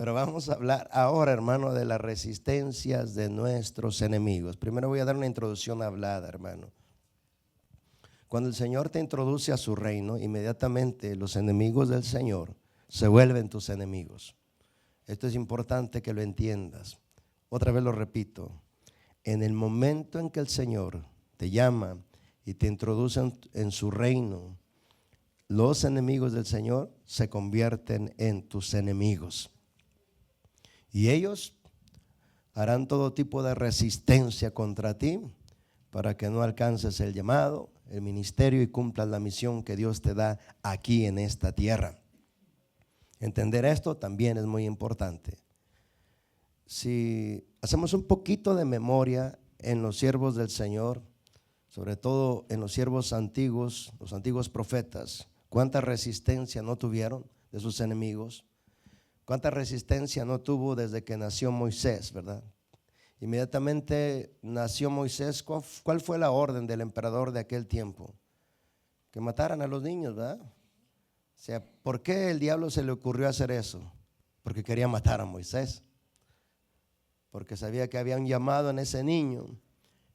Pero vamos a hablar ahora, hermano, de las resistencias de nuestros enemigos. Primero voy a dar una introducción hablada, hermano. Cuando el Señor te introduce a su reino, inmediatamente los enemigos del Señor se vuelven tus enemigos. Esto es importante que lo entiendas. Otra vez lo repito. En el momento en que el Señor te llama y te introduce en su reino, los enemigos del Señor se convierten en tus enemigos. Y ellos harán todo tipo de resistencia contra ti para que no alcances el llamado, el ministerio y cumplas la misión que Dios te da aquí en esta tierra. Entender esto también es muy importante. Si hacemos un poquito de memoria en los siervos del Señor, sobre todo en los siervos antiguos, los antiguos profetas, ¿cuánta resistencia no tuvieron de sus enemigos? ¿Cuánta resistencia no tuvo desde que nació Moisés, verdad? Inmediatamente nació Moisés. ¿Cuál fue la orden del emperador de aquel tiempo? Que mataran a los niños, ¿verdad? O sea, ¿por qué el diablo se le ocurrió hacer eso? Porque quería matar a Moisés. Porque sabía que había un llamado en ese niño.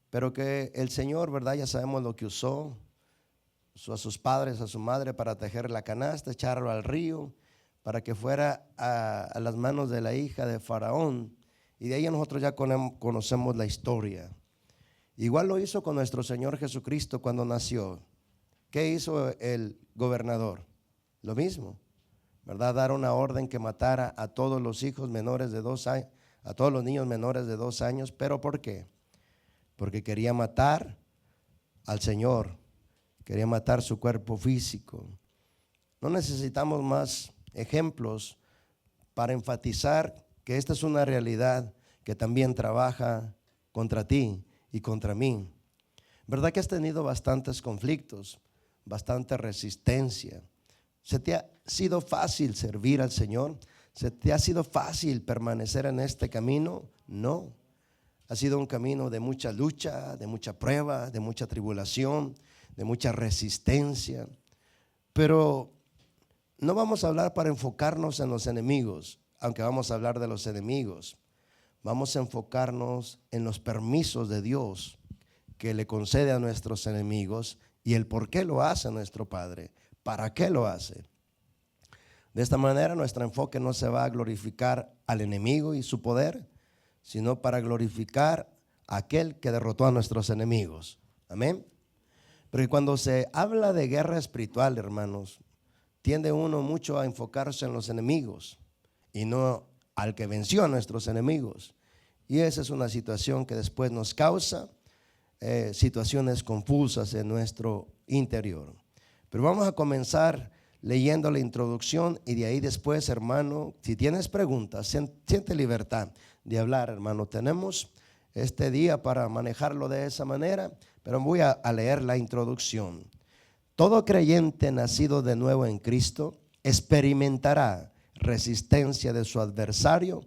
Pero que el Señor, ¿verdad? Ya sabemos lo que usó a sus padres, a su madre para tejer la canasta, echarlo al río, para que fuera a las manos de la hija de Faraón. Y de ahí nosotros ya conocemos la historia. Igual lo hizo con nuestro Señor Jesucristo cuando nació. ¿Qué hizo el gobernador? Lo mismo, ¿verdad? Dar una orden que matara a todos los hijos menores de 2 años, a todos los niños menores de 2 años. ¿Pero por qué? Porque quería matar al Señor, quería matar su cuerpo físico. No necesitamos más ejemplos para enfatizar que esta es una realidad que también trabaja contra ti y contra mí. ¿Verdad que has tenido bastantes conflictos, bastante resistencia? ¿Se te ha sido fácil servir al Señor? ¿Se te ha sido fácil permanecer en este camino? No. Ha sido un camino de mucha lucha, de mucha prueba, de mucha tribulación, de mucha resistencia. Pero no vamos a hablar para enfocarnos en los enemigos, aunque vamos a hablar de los enemigos. Vamos a enfocarnos en los permisos de Dios que le concede a nuestros enemigos y el por qué lo hace nuestro Padre, para qué lo hace. De esta manera nuestro enfoque no se va a glorificar al enemigo y su poder, sino para glorificar a aquel que derrotó a nuestros enemigos. Amén. Porque cuando se habla de guerra espiritual, hermanos, tiende uno mucho a enfocarse en los enemigos y no al que venció a nuestros enemigos. Y esa es una situación que después nos causa situaciones confusas en nuestro interior. Pero vamos a comenzar leyendo la introducción y de ahí después, hermano, si tienes preguntas, siente libertad de hablar, hermano. Tenemos este día para manejarlo de esa manera, pero voy a leer la introducción. Todo creyente nacido de nuevo en Cristo experimentará resistencia de su adversario,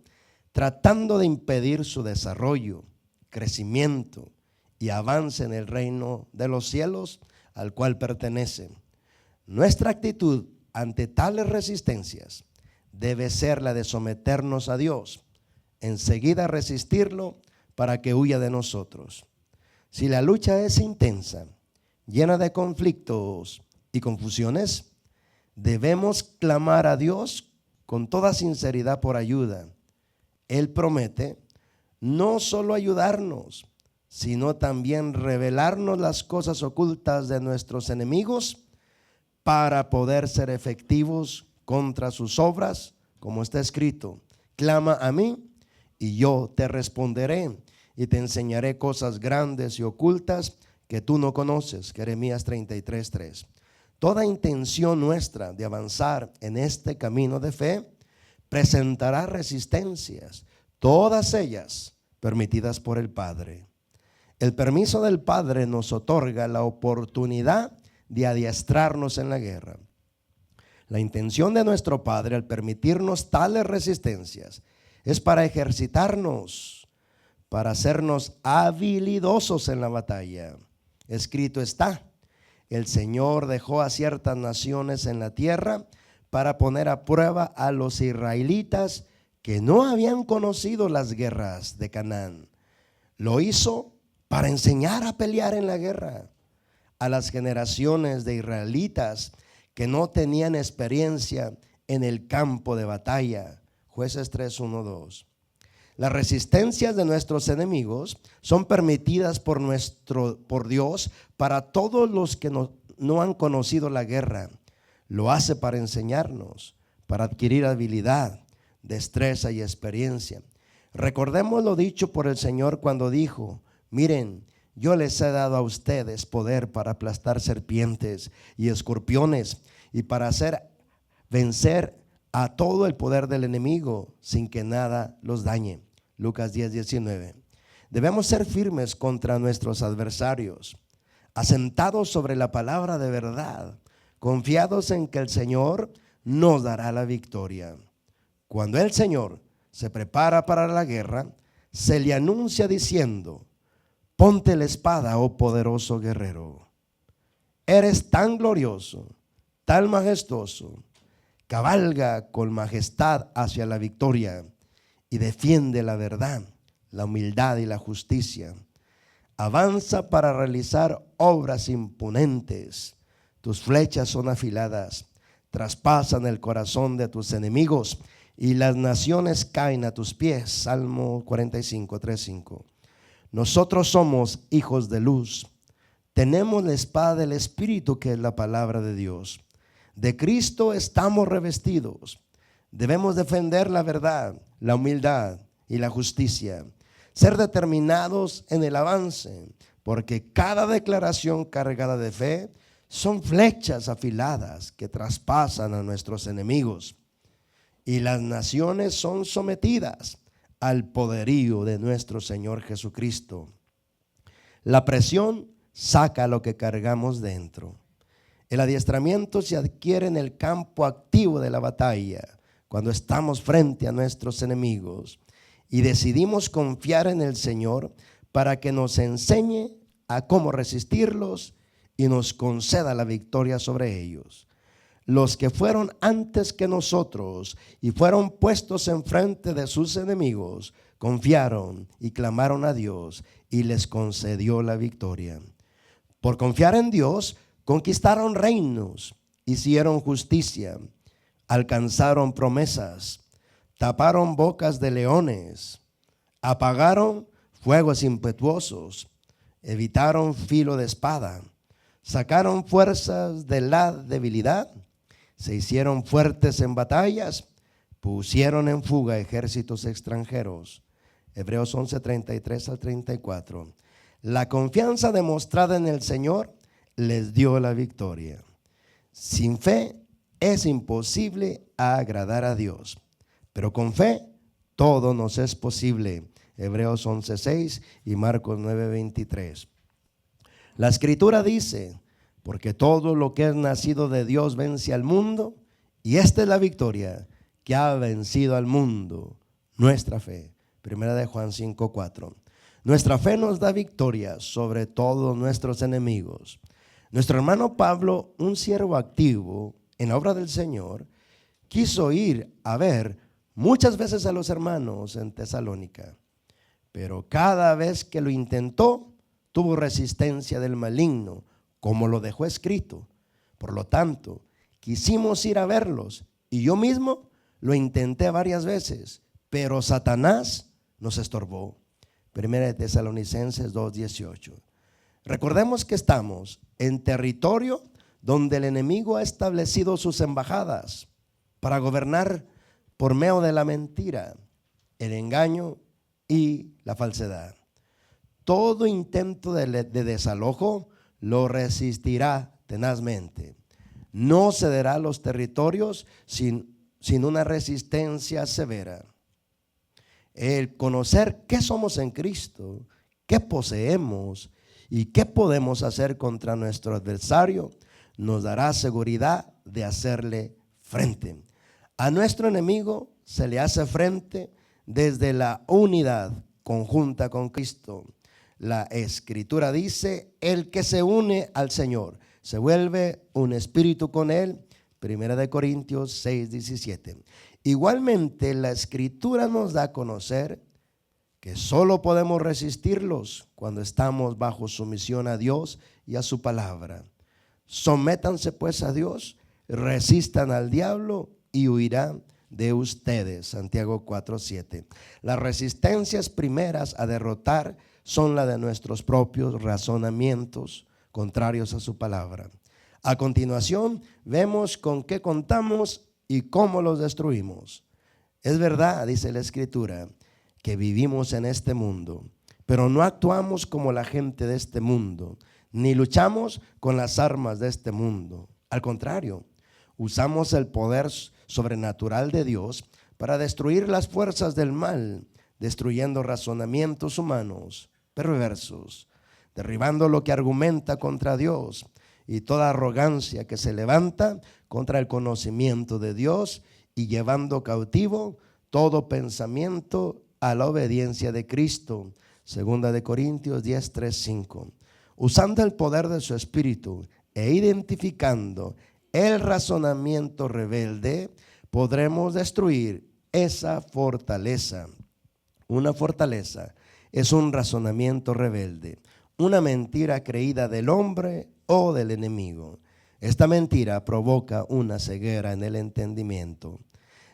tratando de impedir su desarrollo, crecimiento y avance en el reino de los cielos al cual pertenece. Nuestra actitud ante tales resistencias debe ser la de someternos a Dios, enseguida resistirlo para que huya de nosotros. Si la lucha es intensa, llena de conflictos y confusiones, debemos clamar a Dios con toda sinceridad por ayuda. Él promete no solo ayudarnos, sino también revelarnos las cosas ocultas de nuestros enemigos para poder ser efectivos contra sus obras, como está escrito: clama a mí y yo te responderé y te enseñaré cosas grandes y ocultas que tú no conoces. Jeremías 33:3. Toda intención nuestra de avanzar en este camino de fe presentará resistencias, todas ellas permitidas por el Padre. El permiso del Padre nos otorga la oportunidad de adiestrarnos en la guerra. La intención de nuestro Padre al permitirnos tales resistencias es para ejercitarnos, para hacernos habilidosos en la batalla. Escrito está: el Señor dejó a ciertas naciones en la tierra para poner a prueba a los israelitas que no habían conocido las guerras de Canaán. Lo hizo para enseñar a pelear en la guerra a las generaciones de israelitas que no tenían experiencia en el campo de batalla. Jueces 3, 1, 2. Las resistencias de nuestros enemigos son permitidas por Dios para todos los que no han conocido la guerra. Lo hace para enseñarnos, para adquirir habilidad, destreza y experiencia. Recordemos lo dicho por el Señor cuando dijo: miren, yo les he dado a ustedes poder para aplastar serpientes y escorpiones y para hacer vencer a todo el poder del enemigo sin que nada los dañe. Lucas 10, 19. Debemos ser firmes contra nuestros adversarios, asentados sobre la palabra de verdad, confiados en que el Señor nos dará la victoria. Cuando el Señor se prepara para la guerra, se le anuncia diciendo: ponte la espada, oh poderoso guerrero. Eres tan glorioso, tan majestuoso, cabalga con majestad hacia la victoria y defiende la verdad, la humildad y la justicia. Avanza para realizar obras imponentes. Tus flechas son afiladas, traspasan el corazón de tus enemigos y las naciones caen a tus pies. Salmo 45, 3, 5. Nosotros somos hijos de luz. Tenemos la espada del Espíritu, que es la palabra de Dios. De Cristo estamos revestidos. Debemos defender la verdad, la humildad y la justicia. Ser determinados en el avance, porque cada declaración cargada de fe son flechas afiladas que traspasan a nuestros enemigos. Y las naciones son sometidas al poderío de nuestro Señor Jesucristo. La presión saca lo que cargamos dentro. El adiestramiento se adquiere en el campo activo de la batalla, cuando estamos frente a nuestros enemigos y decidimos confiar en el Señor para que nos enseñe a cómo resistirlos y nos conceda la victoria sobre ellos. Los que fueron antes que nosotros y fueron puestos enfrente de sus enemigos, confiaron y clamaron a Dios y les concedió la victoria. Por confiar en Dios, conquistaron reinos, hicieron justicia, alcanzaron promesas, taparon bocas de leones, apagaron fuegos impetuosos, evitaron filo de espada, sacaron fuerzas de la debilidad, se hicieron fuertes en batallas, pusieron en fuga ejércitos extranjeros. Hebreos 11, 33 al 34. La confianza demostrada en el Señor les dio la victoria. Sin fe es imposible agradar a Dios, pero con fe todo nos es posible. Hebreos 11, 6 y Marcos 9, 23. La Escritura dice: porque todo lo que es nacido de Dios vence al mundo, y esta es la victoria que ha vencido al mundo, nuestra fe. Primera de Juan 5, 4. Nuestra fe nos da victoria sobre todos nuestros enemigos. Nuestro hermano Pablo, un siervo activo en la obra del Señor, quiso ir a ver muchas veces a los hermanos en Tesalónica, pero cada vez que lo intentó, tuvo resistencia del maligno, como lo dejó escrito. Por lo tanto, quisimos ir a verlos y yo mismo lo intenté varias veces, pero Satanás nos estorbó. Primera de Tesalonicenses 2:18. Recordemos que estamos en territorio donde el enemigo ha establecido sus embajadas para gobernar por medio de la mentira, el engaño y la falsedad. Todo intento de desalojo lo resistirá tenazmente. No cederá los territorios sin una resistencia severa. El conocer qué somos en Cristo, qué poseemos y qué podemos hacer contra nuestro adversario, nos dará seguridad de hacerle frente. A nuestro enemigo se le hace frente desde la unidad conjunta con Cristo. La Escritura dice: el que se une al Señor se vuelve un espíritu con Él. Primera de Corintios 6:17. Igualmente, la Escritura nos da a conocer que solo podemos resistirlos cuando estamos bajo sumisión a Dios y a su palabra. Sométanse pues a Dios, resistan al diablo y huirá de ustedes. Santiago 4:7. Las resistencias primeras a derrotar son las de nuestros propios razonamientos contrarios a su palabra. A continuación, vemos con qué contamos y cómo los destruimos. Es verdad, dice la Escritura, que vivimos en este mundo, pero no actuamos como la gente de este mundo, ni luchamos con las armas de este mundo. Al contrario, usamos el poder sobrenatural de Dios para destruir las fuerzas del mal, destruyendo razonamientos humanos perversos, derribando lo que argumenta contra Dios y toda arrogancia que se levanta contra el conocimiento de Dios, y llevando cautivo todo pensamiento a la obediencia de Cristo. Segunda de Corintios 10, 3, 5. Usando el poder de su Espíritu e identificando el razonamiento rebelde, podremos destruir esa fortaleza. Una fortaleza es un razonamiento rebelde, una mentira creída del hombre o del enemigo. Esta mentira provoca una ceguera en el entendimiento.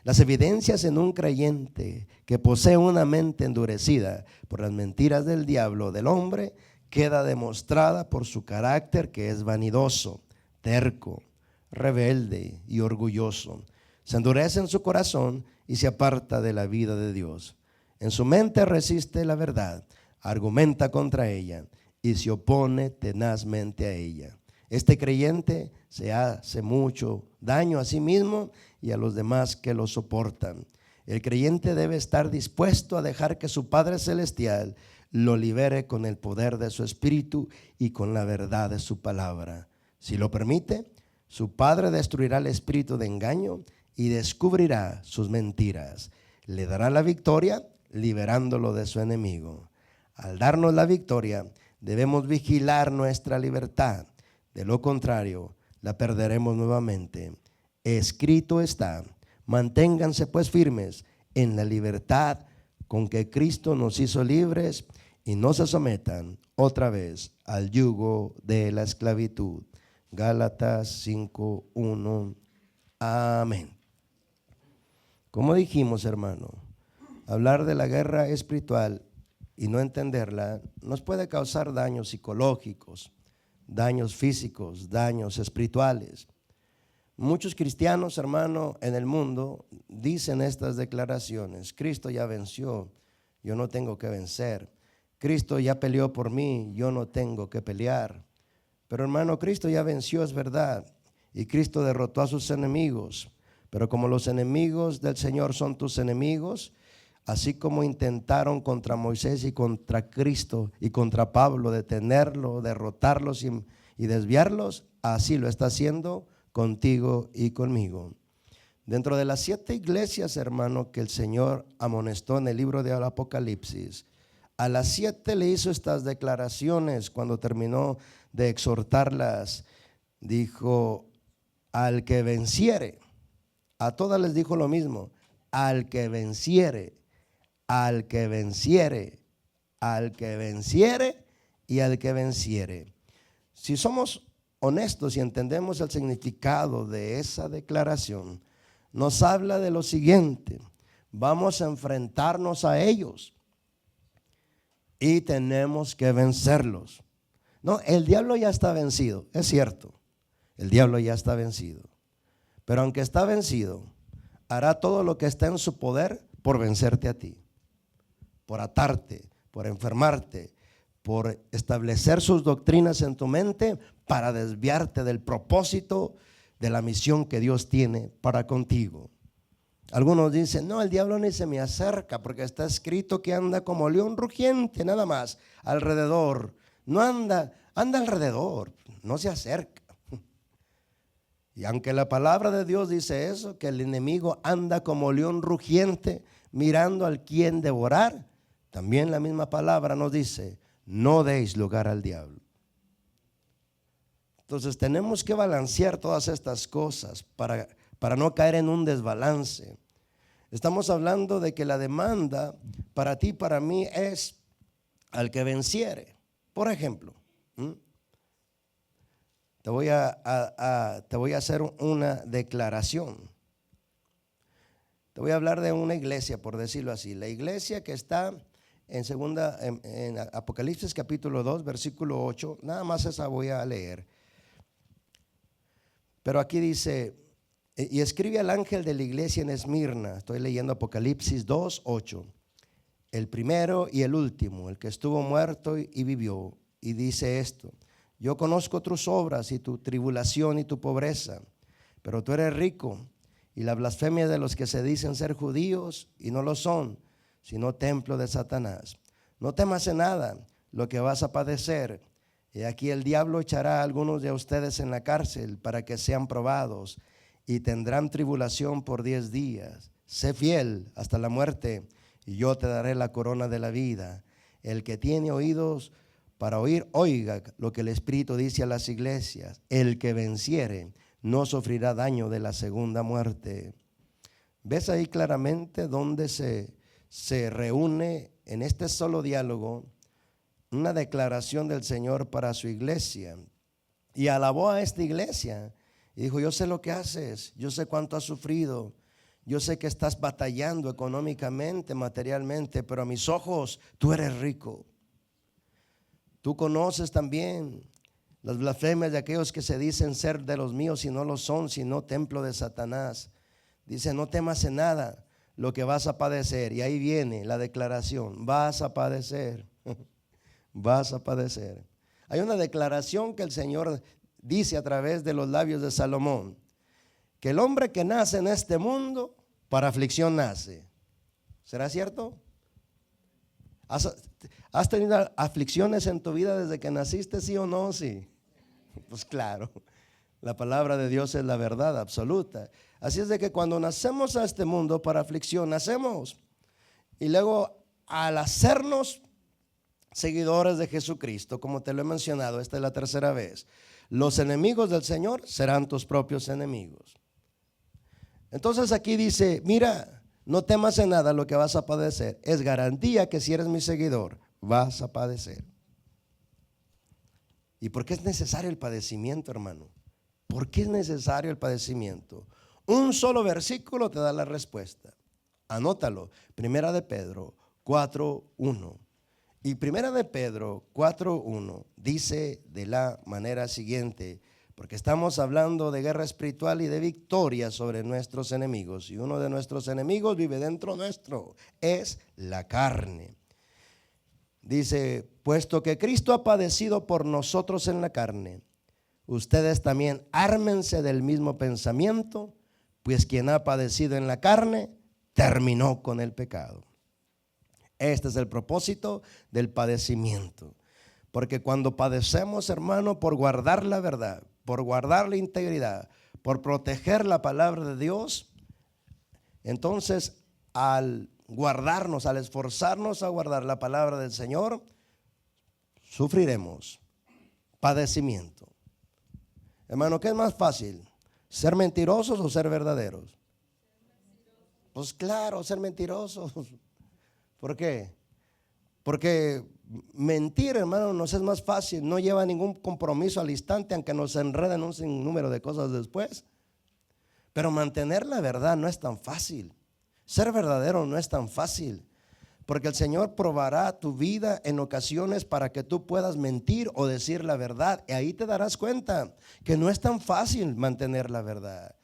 Las evidencias en un creyente que posee una mente endurecida por las mentiras del diablo o del hombre queda demostrada por su carácter, que es vanidoso, terco, rebelde y orgulloso. Se endurece en su corazón y se aparta de la vida de Dios. En su mente resiste la verdad, argumenta contra ella y se opone tenazmente a ella. Este creyente se hace mucho daño a sí mismo y a los demás que lo soportan. El creyente debe estar dispuesto a dejar que su Padre Celestial lo libere con el poder de su Espíritu y con la verdad de su palabra. Si lo permite, su Padre destruirá el espíritu de engaño y descubrirá sus mentiras. Le dará la victoria, liberándolo de su enemigo. Al darnos la victoria, debemos vigilar nuestra libertad. De lo contrario, la perderemos nuevamente. Escrito está: manténganse pues firmes en la libertad con que Cristo nos hizo libres, y no se sometan otra vez al yugo de la esclavitud. Gálatas 5:1. Amén. Como dijimos, hermano, hablar de la guerra espiritual y no entenderla nos puede causar daños psicológicos, daños físicos, daños espirituales. Muchos cristianos, hermano, en el mundo dicen estas declaraciones: Cristo ya venció, yo no tengo que vencer. Cristo ya peleó por mí, yo no tengo que pelear. Pero hermano, Cristo ya venció, es verdad, y Cristo derrotó a sus enemigos. Pero como los enemigos del Señor son tus enemigos, así como intentaron contra Moisés y contra Cristo y contra Pablo detenerlo, derrotarlos y desviarlos, así lo está haciendo contigo y conmigo. Dentro de las 7 iglesias, hermano, que el Señor amonestó en el libro del Apocalipsis, a las 7 le hizo estas declaraciones cuando terminó de exhortarlas. Dijo: al que venciere, a todas les dijo lo mismo: al que venciere, al que venciere, al que venciere y al que venciere. Si somos honestos y entendemos el significado de esa declaración, nos habla de lo siguiente: vamos a enfrentarnos a ellos y tenemos que vencerlos. No, el diablo ya está vencido, es cierto, el diablo ya está vencido, pero aunque está vencido, hará todo lo que está en su poder por vencerte a ti, por atarte, por enfermarte, por establecer sus doctrinas en tu mente para desviarte del propósito de la misión que Dios tiene para contigo. Algunos dicen: no, el diablo ni se me acerca, porque está escrito que anda como león rugiente, nada más, alrededor. No anda alrededor, no se acerca. Y aunque la palabra de Dios dice eso, que el enemigo anda como león rugiente, mirando al quien devorar, también la misma palabra nos dice: no deis lugar al diablo. Entonces tenemos que balancear todas estas cosas para no caer en un desbalance. Estamos hablando de que la demanda para ti, para mí, es al que venciere. Por ejemplo, te voy a hacer una declaración. Te voy a hablar de una iglesia, por decirlo así. La iglesia que está en Apocalipsis capítulo 2, versículo 8. Nada más esa voy a leer. Pero aquí dice: y escribe al ángel de la iglesia en Esmirna. Estoy leyendo Apocalipsis 2, 8. El primero y el último, el que estuvo muerto y vivió. Y dice esto: yo conozco tus obras y tu tribulación y tu pobreza, pero tú eres rico, y la blasfemia de los que se dicen ser judíos y no lo son, sino templo de Satanás. No temas en nada lo que vas a padecer. Y aquí el diablo echará a algunos de ustedes en la cárcel para que sean probados, y tendrán tribulación por 10 días. Sé fiel hasta la muerte, y yo te daré la corona de la vida. El que tiene oídos para oír, oiga lo que el Espíritu dice a las iglesias. El que venciere no sufrirá daño de la segunda muerte. ¿Ves ahí claramente donde se reúne en este solo diálogo una declaración del Señor para su iglesia? Y alabó a esta iglesia y dijo: yo sé lo que haces, yo sé cuánto has sufrido, yo sé que estás batallando económicamente, materialmente, pero a mis ojos tú eres rico. Tú conoces también las blasfemias de aquellos que se dicen ser de los míos y no lo son, sino templo de Satanás. Dice: no temas en nada lo que vas a padecer. Y ahí viene la declaración: vas a padecer. Vas a padecer. Hay una declaración que el Señor dice a través de los labios de Salomón: que el hombre que nace en este mundo para aflicción nace. ¿Será cierto? ¿Has tenido aflicciones en tu vida desde que naciste, sí o no? Sí. Pues claro, la palabra de Dios es la verdad absoluta. Así es de que cuando nacemos a este mundo para aflicción, nacemos. Y luego, al hacernos seguidores de Jesucristo, como te lo he mencionado, esta es la tercera vez, los enemigos del Señor serán tus propios enemigos. Entonces aquí dice: mira, no temas en nada lo que vas a padecer. Es garantía que si eres mi seguidor, vas a padecer. ¿Y por qué es necesario el padecimiento, hermano? ¿Por qué es necesario el padecimiento? Un solo versículo te da la respuesta. Anótalo: Primera de Pedro 4:1. Y Primera de Pedro 4:1 dice de la manera siguiente, porque estamos hablando de guerra espiritual y de victoria sobre nuestros enemigos. Y uno de nuestros enemigos vive dentro nuestro, es la carne. Dice: puesto que Cristo ha padecido por nosotros en la carne, ustedes también ármense del mismo pensamiento, pues quien ha padecido en la carne terminó con el pecado. Este es el propósito del padecimiento. Porque cuando padecemos, hermano, por guardar la verdad, por guardar la integridad, por proteger la palabra de Dios, entonces al guardarnos, al esforzarnos a guardar la palabra del Señor, sufriremos padecimiento. Hermano, ¿qué es más fácil? ¿Ser mentirosos o ser verdaderos? Pues claro, ser mentirosos. ¿Por qué? Porque mentir, hermano, nos es más fácil, no lleva ningún compromiso al instante, aunque nos enreden un sinnúmero de cosas después. Pero mantener la verdad no es tan fácil. Ser verdadero no es tan fácil, porque el Señor probará tu vida en ocasiones para que tú puedas mentir o decir la verdad. Y ahí te darás cuenta que no es tan fácil mantener la verdad.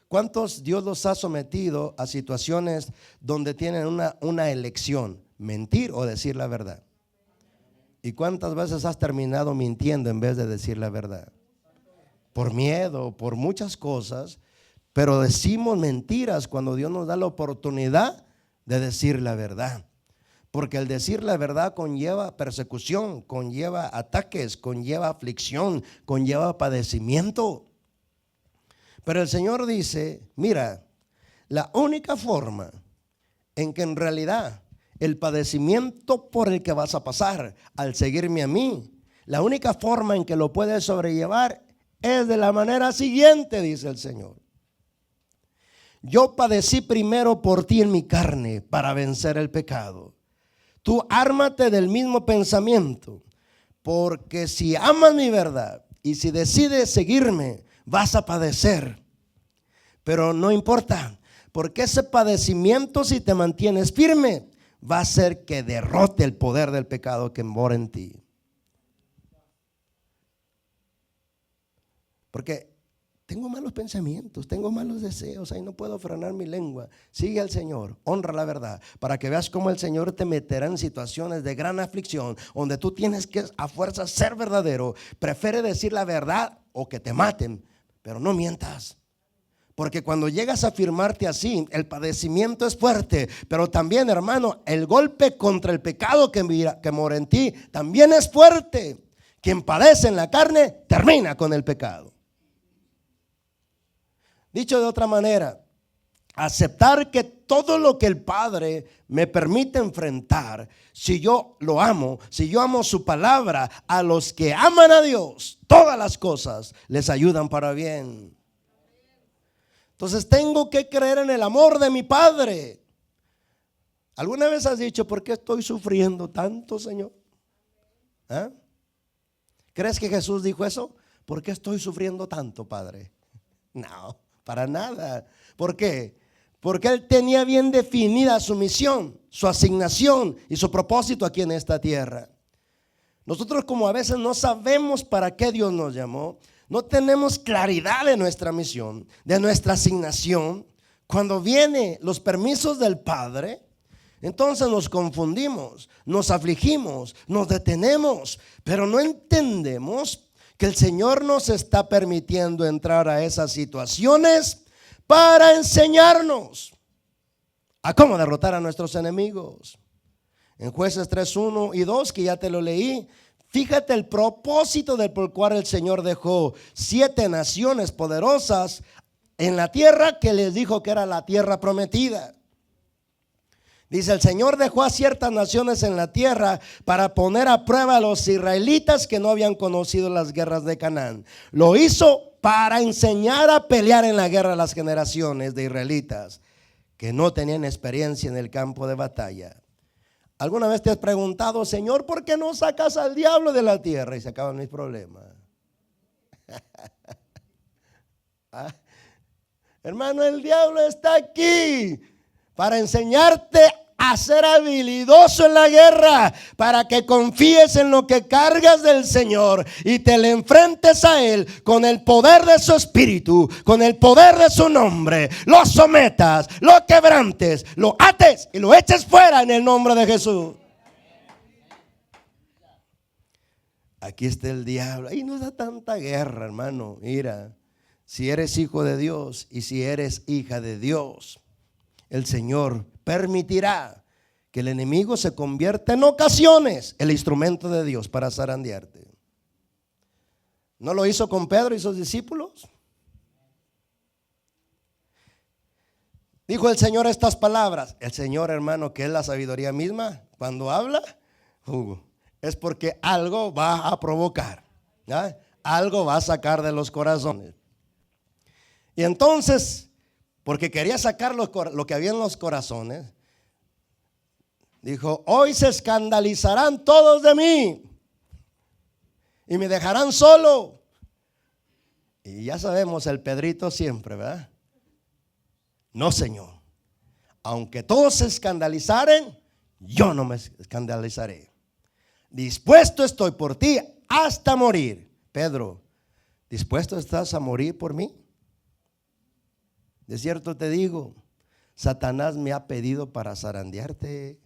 ¿Cuántos Dios los ha sometido a situaciones donde tienen una elección? Mentir o decir la verdad. ¿Y cuántas veces has terminado mintiendo en vez de decir la verdad? Por miedo, por muchas cosas. Pero decimos mentiras cuando Dios nos da la oportunidad de decir la verdad. Porque el decir la verdad conlleva persecución, conlleva ataques, conlleva aflicción, conlleva padecimiento. Pero el Señor dice: mira, la única forma en que en realidad el padecimiento por el que vas a pasar al seguirme a mí, la única forma en que lo puedes sobrellevar es de la manera siguiente, dice el Señor. yo padecí primero por ti en mi carne para vencer el pecado. Tú ármate del mismo pensamiento, porque si amas mi verdad y si decides seguirme, vas a padecer. Pero no importa, porque ese padecimiento, si te mantienes firme, va a hacer que derrote el poder del pecado que mora en ti. Porque tengo malos pensamientos, tengo malos deseos, ahí no puedo frenar mi lengua. Sigue al Señor, honra la verdad, para que veas cómo el Señor te meterá en situaciones de gran aflicción, donde tú tienes que a fuerza ser verdadero. Prefiere decir la verdad o que te maten, pero no mientas. Porque cuando llegas a afirmarte así, el padecimiento es fuerte, pero también, hermano, el golpe contra el pecado que mora en ti también es fuerte. Quien padece en la carne termina con el pecado. Dicho de otra manera, aceptar que todo lo que el Padre me permite enfrentar, si yo lo amo, si yo amo su palabra, a los que aman a Dios, todas las cosas les ayudan para bien. Entonces tengo que creer en el amor de mi Padre. ¿Alguna vez has dicho, por qué estoy sufriendo tanto, Señor? ¿Ah? ¿Crees que Jesús dijo eso? ¿Por qué estoy sufriendo tanto, Padre? No, para nada. ¿Por qué? Porque Él tenía bien definida su misión, su asignación y su propósito aquí en esta tierra. Nosotros, como a veces no sabemos para qué Dios nos llamó, no tenemos claridad de nuestra misión, de nuestra asignación. Cuando vienen los permisos del Padre, entonces nos confundimos, nos afligimos, nos detenemos, pero no entendemos que el Señor nos está permitiendo entrar a esas situaciones para enseñarnos a cómo derrotar a nuestros enemigos. En Jueces 3:1 y 2, que ya te lo leí, fíjate el propósito por el cual el Señor dejó 7 naciones poderosas en la tierra que les dijo que era la tierra prometida. Dice, el Señor dejó a ciertas naciones en la tierra para poner a prueba a los israelitas que no habían conocido las guerras de Canaán. Lo hizo para enseñar a pelear en la guerra a las generaciones de israelitas que no tenían experiencia en el campo de batalla. ¿Alguna vez te has preguntado, Señor, por qué no sacas al diablo de la tierra y se acaban mis problemas? ¿Ah? Hermano, el diablo está aquí para enseñarte a ser habilidoso en la guerra, para que confíes en lo que cargas del Señor y te le enfrentes a Él con el poder de su espíritu, con el poder de su nombre. Lo sometas, lo quebrantes, lo ates y lo eches fuera en el nombre de Jesús. Aquí está el diablo. Ahí no da tanta guerra, hermano. Mira, si eres hijo de Dios y si eres hija de Dios, el Señor permitirá que el enemigo se convierta en ocasiones el instrumento de Dios para zarandearte. ¿No lo hizo con Pedro y sus discípulos? Dijo el Señor estas palabras. El Señor, hermano, que es la sabiduría misma, cuando habla, es porque algo va a provocar, ¿ya? Algo va a sacar de los corazones. Y entonces, porque quería sacar lo que había en los corazones, dijo, hoy se escandalizarán todos de mí y me dejarán solo. Y ya sabemos, el Pedrito siempre, ¿verdad? No, Señor, aunque todos se escandalizaren, yo no me escandalizaré. Dispuesto estoy por ti hasta morir. Pedro, ¿dispuesto estás a morir por mí? De cierto te digo, Satanás me ha pedido para zarandearte.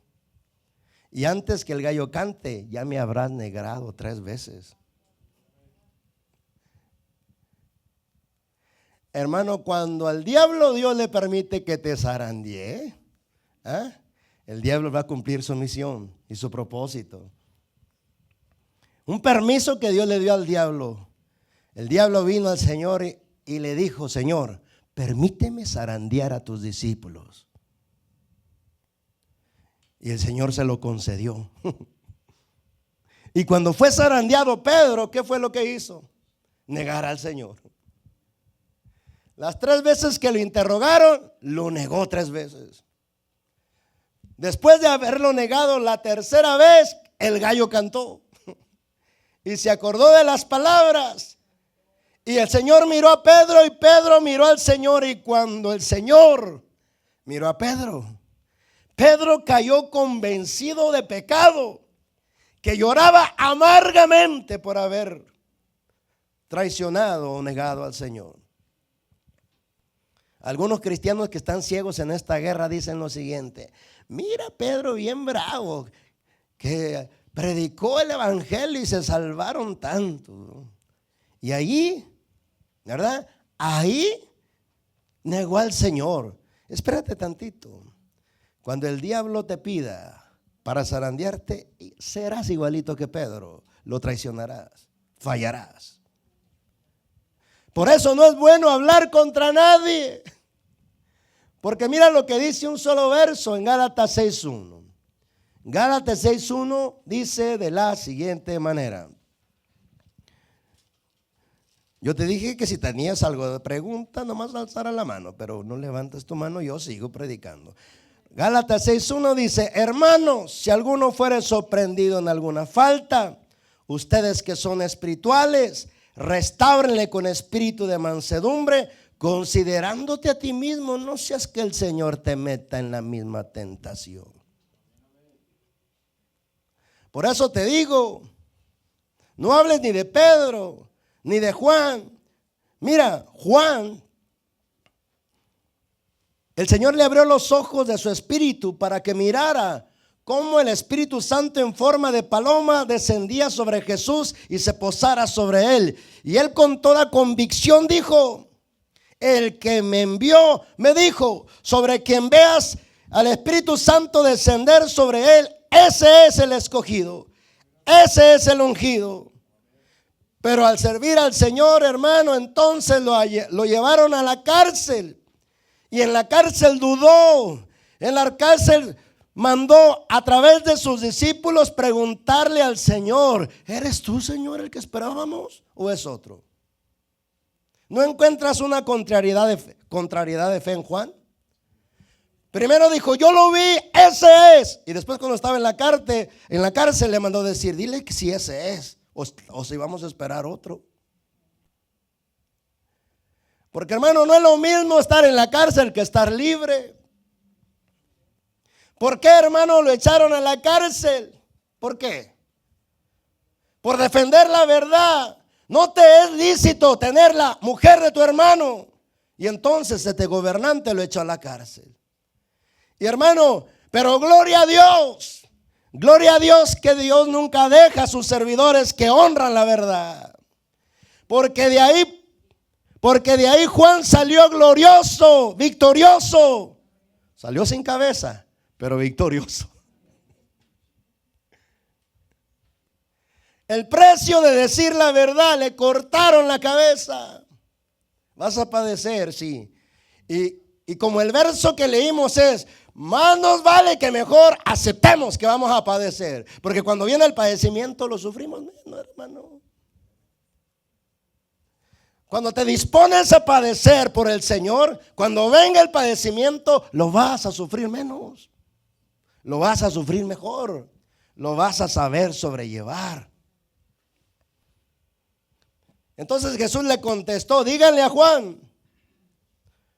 Y antes que el gallo cante, ya me habrás negado 3 veces. Hermano, cuando al diablo Dios le permite que te zarandee, el diablo va a cumplir su misión y su propósito. Un permiso que Dios le dio al diablo. El diablo vino al Señor y le dijo, Señor, permíteme zarandear a tus discípulos. Y el Señor se lo concedió. Y cuando fue zarandeado Pedro, ¿qué fue lo que hizo? Negar al Señor. Las 3 veces que lo interrogaron, lo negó 3 veces. Después de haberlo negado la tercera vez, el gallo cantó y se acordó de las palabras. Y el Señor miró a Pedro y Pedro miró al Señor. Y cuando el Señor miró a Pedro, Pedro cayó convencido de pecado, que lloraba amargamente por haber traicionado o negado al Señor. Algunos cristianos que están ciegos en esta guerra dicen lo siguiente: mira, Pedro bien bravo, que predicó el evangelio y se salvaron tanto. Y ahí, ¿verdad? Ahí negó al Señor. Espérate tantito. Cuando el diablo te pida para zarandearte, serás igualito que Pedro. Lo traicionarás, fallarás. Por eso no es bueno hablar contra nadie. Porque mira lo que dice un solo verso en Gálatas 6:1. Gálatas 6:1 dice de la siguiente manera. Yo te dije que si tenías algo de pregunta, nomás alzara la mano, pero no levantes tu mano, yo sigo predicando. Gálatas 6:1 dice: hermanos, si alguno fuere sorprendido en alguna falta, ustedes que son espirituales, restáurenle con espíritu de mansedumbre, considerándote a ti mismo, no seas que el Señor te meta en la misma tentación. Por eso te digo, no hables ni de Pedro ni de Juan. Mira, Juan, el Señor le abrió los ojos de su espíritu para que mirara cómo el Espíritu Santo en forma de paloma descendía sobre Jesús y se posara sobre él. Y él con toda convicción dijo: el que me envió me dijo, sobre quien veas al Espíritu Santo descender sobre él, ese es el escogido, ese es el ungido. Pero al servir al Señor, hermano, entonces lo llevaron a la cárcel. Y en la cárcel dudó. En la cárcel mandó a través de sus discípulos preguntarle al Señor: ¿eres tú, Señor, el que esperábamos o es otro? ¿No encuentras una contrariedad de fe en Juan? Primero dijo: yo lo vi, ese es. Y después, cuando estaba en la cárcel le mandó decir: dile que si ese es o si vamos a esperar otro. Porque, hermano, no es lo mismo estar en la cárcel que estar libre. ¿Por qué, hermano, lo echaron a la cárcel? ¿Por qué? Por defender la verdad. No te es lícito tener la mujer de tu hermano. Y entonces este gobernante lo echó a la cárcel. Y, hermano, pero gloria a Dios. Gloria a Dios que Dios nunca deja a sus servidores que honran la verdad. Porque de ahí Juan salió glorioso, victorioso. Salió sin cabeza, pero victorioso. El precio de decir la verdad, le cortaron la cabeza. Vas a padecer, sí. Y como el verso que leímos es: más nos vale que mejor aceptemos que vamos a padecer. Porque cuando viene el padecimiento lo sufrimos menos, hermano. Cuando te dispones a padecer por el Señor, cuando venga el padecimiento, lo vas a sufrir menos. Lo vas a sufrir mejor. Lo vas a saber sobrellevar. Entonces Jesús le contestó: díganle a Juan,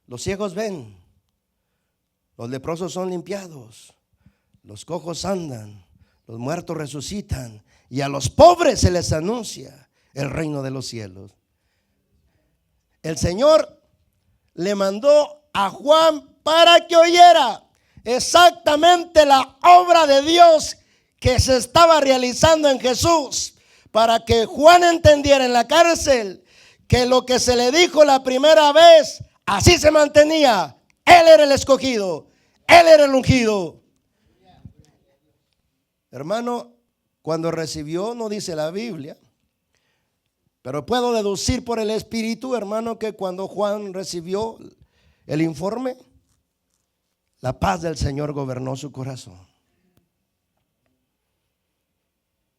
los ciegos ven, los leprosos son limpiados, los cojos andan, los muertos resucitan, y a los pobres se les anuncia el reino de los cielos. El Señor le mandó a Juan para que oyera exactamente la obra de Dios que se estaba realizando en Jesús, para que Juan entendiera en la cárcel que lo que se le dijo la primera vez, así se mantenía. Él era el escogido, él era el ungido. Hermano, cuando recibió, no dice la Biblia, pero puedo deducir por el Espíritu, hermano, que cuando Juan recibió el informe, la paz del Señor gobernó su corazón.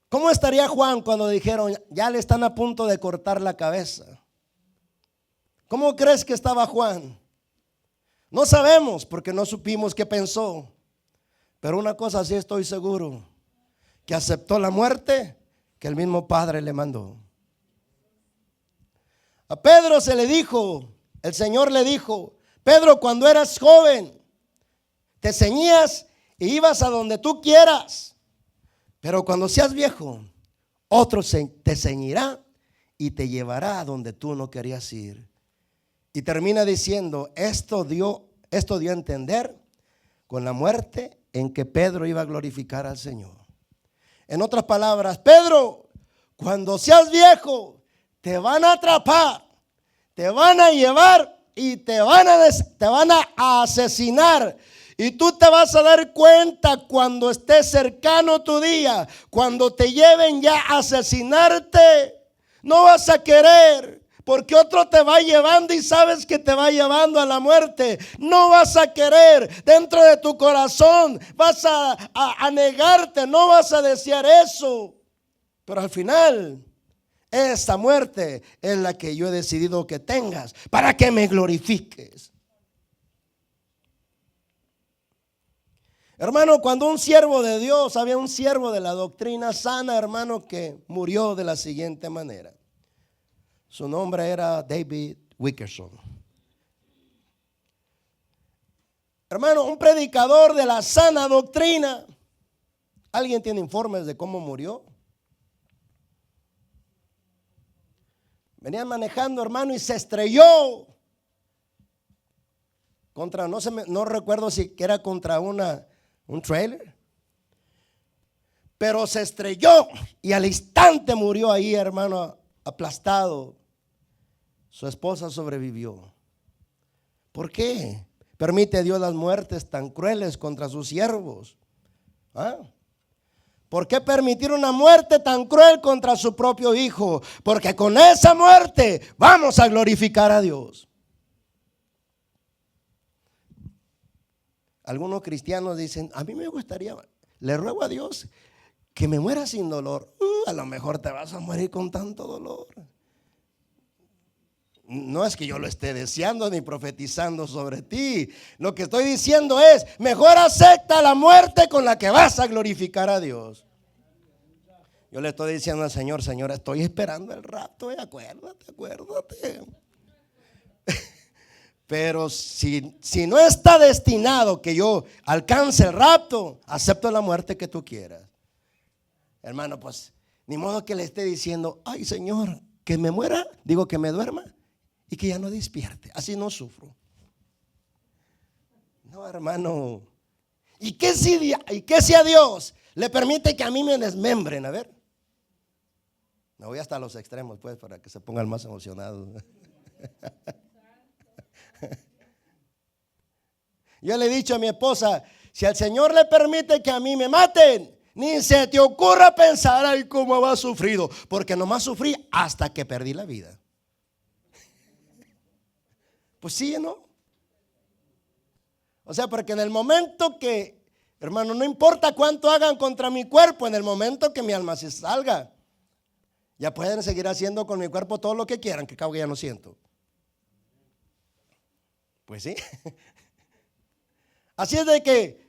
¿Cómo estaría Juan cuando dijeron: ya le están a punto de cortar la cabeza? ¿Cómo crees que estaba Juan? No sabemos porque no supimos qué pensó. Pero una cosa sí estoy seguro, que aceptó la muerte que el mismo Padre le mandó. A Pedro se le dijo, el Señor le dijo: Pedro, cuando eras joven, te ceñías y ibas a donde tú quieras. Pero cuando seas viejo, otro te ceñirá y te llevará a donde tú no querías ir. Y termina diciendo, esto dio a entender con la muerte en que Pedro iba a glorificar al Señor. En otras palabras, Pedro, cuando seas viejo, te van a atrapar, te van a llevar y te van a asesinar. Y tú te vas a dar cuenta cuando esté cercano tu día, cuando te lleven ya a asesinarte. No vas a querer, porque otro te va llevando y sabes que te va llevando a la muerte. No vas a querer, dentro de tu corazón vas a negarte, no vas a desear eso. Pero al final, esta muerte es la que yo he decidido que tengas para que me glorifiques. Hermano, cuando un siervo de Dios, había un siervo de la doctrina sana, hermano, que murió de la siguiente manera. Su nombre era David Wilkerson. Hermano, un predicador de la sana doctrina. ¿Alguien tiene informes de cómo murió? Venían manejando, hermano, y se estrelló contra, no recuerdo si era contra un trailer, pero se estrelló y al instante murió ahí, hermano, aplastado. Su esposa sobrevivió. ¿Por qué permite Dios las muertes tan crueles contra sus siervos? ¿Ah? ¿Por qué permitir una muerte tan cruel contra su propio hijo? Porque con esa muerte vamos a glorificar a Dios. Algunos cristianos dicen, a mí me gustaría, le ruego a Dios que me muera sin dolor. A lo mejor te vas a morir con tanto dolor. No es que yo lo esté deseando ni profetizando sobre ti. Lo que estoy diciendo es, mejor acepta la muerte con la que vas a glorificar a Dios. Yo le estoy diciendo al Señor, Señor, estoy esperando el rapto, acuérdate. Pero si no está destinado que yo alcance el rapto, acepto la muerte que tú quieras. Hermano, pues ni modo que le esté diciendo, ay Señor, que me muera, digo que me duerma y que ya no despierte, así no sufro. No, hermano. ¿Y qué si a Dios le permite que a mí me desmembren? A ver, me voy hasta los extremos pues para que se pongan más emocionados. Yo le he dicho a mi esposa, si al Señor le permite que a mí me maten, ni se te ocurra pensar, ay, cómo va sufrido, porque nomás sufrí hasta que perdí la vida. Pues sí, ¿no? O sea, porque en el momento que, hermano, no importa cuánto hagan contra mi cuerpo, en el momento que mi alma se salga, ya pueden seguir haciendo con mi cuerpo todo lo que quieran, que cabo que ya no siento. Pues sí. Así es de que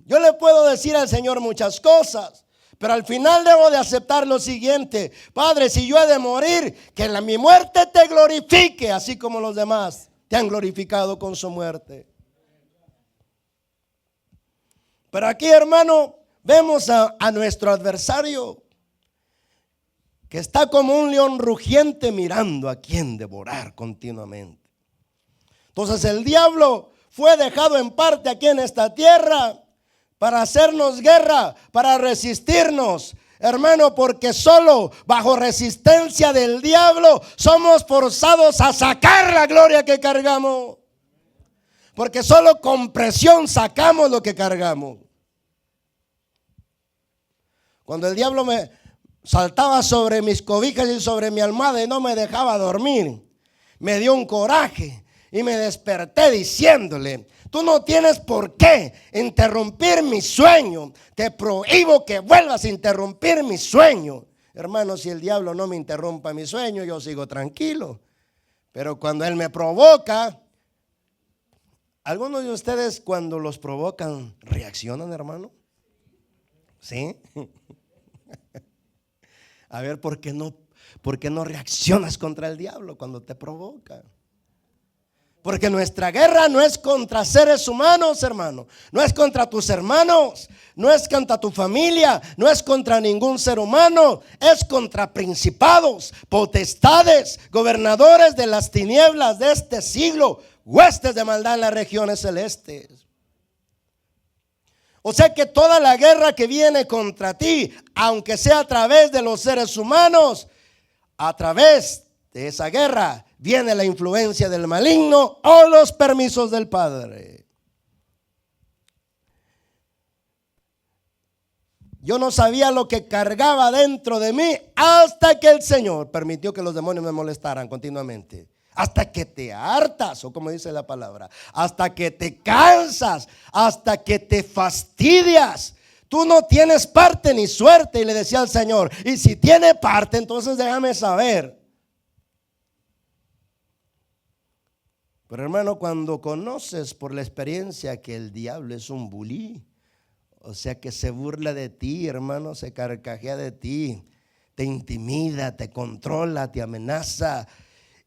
yo le puedo decir al Señor muchas cosas, pero al final debo de aceptar lo siguiente: Padre, si yo he de morir, que mi muerte te glorifique, así como los demás te han glorificado con su muerte. Pero aquí, hermano, vemos a nuestro adversario que está como un león rugiente mirando a quien devorar continuamente. Entonces el diablo fue dejado en parte aquí en esta tierra para hacernos guerra, para resistirnos, hermano, porque solo bajo resistencia del diablo somos forzados a sacar la gloria que cargamos. Porque solo con presión sacamos lo que cargamos. Cuando el diablo me saltaba sobre mis cobijas y sobre mi almohada y no me dejaba dormir, me dio un coraje. Y me desperté diciéndole, tú no tienes por qué interrumpir mi sueño. Te prohíbo que vuelvas a interrumpir mi sueño. Hermano, si el diablo no me interrumpa mi sueño, yo sigo tranquilo. Pero cuando Él me provoca, ¿algunos de ustedes cuando los provocan reaccionan, hermano? ¿Sí? A ver, ¿por qué no reaccionas contra el diablo cuando te provoca? Porque nuestra guerra no es contra seres humanos, hermano. No es contra tus hermanos, no es contra tu familia, no es contra ningún ser humano. Es contra principados, potestades, gobernadores de las tinieblas de este siglo, huestes de maldad en las regiones celestes. O sea que toda la guerra que viene contra ti, aunque sea a través de los seres humanos, a través de esa guerra viene la influencia del maligno o los permisos del Padre. Yo no sabía lo que cargaba dentro de mí hasta que el Señor permitió que los demonios me molestaran continuamente. Hasta que te hartas, o como dice la palabra, hasta que te cansas, hasta que te fastidias. Tú no tienes parte ni suerte. Y le decía al Señor, y si tiene parte, entonces déjame saber. Pero hermano, cuando conoces por la experiencia que el diablo es un bully, o sea que se burla de ti, hermano, se carcajea de ti, te intimida, te controla, te amenaza.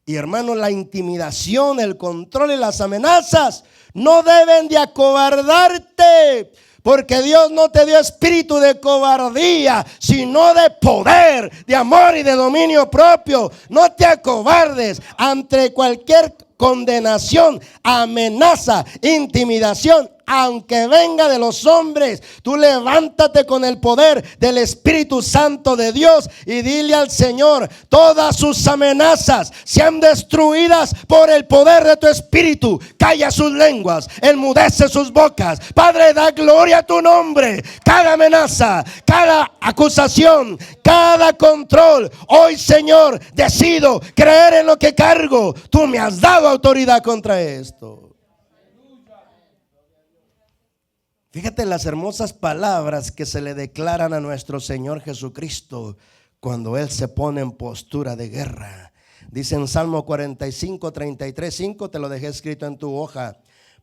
Y hermano, la intimidación, el control y las amenazas no deben de acobardarte, porque Dios no te dio espíritu de cobardía, sino de poder, de amor y de dominio propio. No te acobardes ante cualquier condenación, amenaza, intimidación, aunque venga de los hombres. Tú levántate con el poder del Espíritu Santo de Dios y dile al Señor: todas sus amenazas sean destruidas por el poder de tu Espíritu. Calla sus lenguas, enmudece sus bocas. Padre, da gloria a tu nombre. Cada amenaza, cada acusación, cada control, hoy, Señor, decido creer en lo que cargo. Tú me has dado autoridad contra esto. Fíjate las hermosas palabras que se le declaran a nuestro Señor Jesucristo cuando Él se pone en postura de guerra. Dice en Salmo 45, 33, 5, te lo dejé escrito en tu hoja: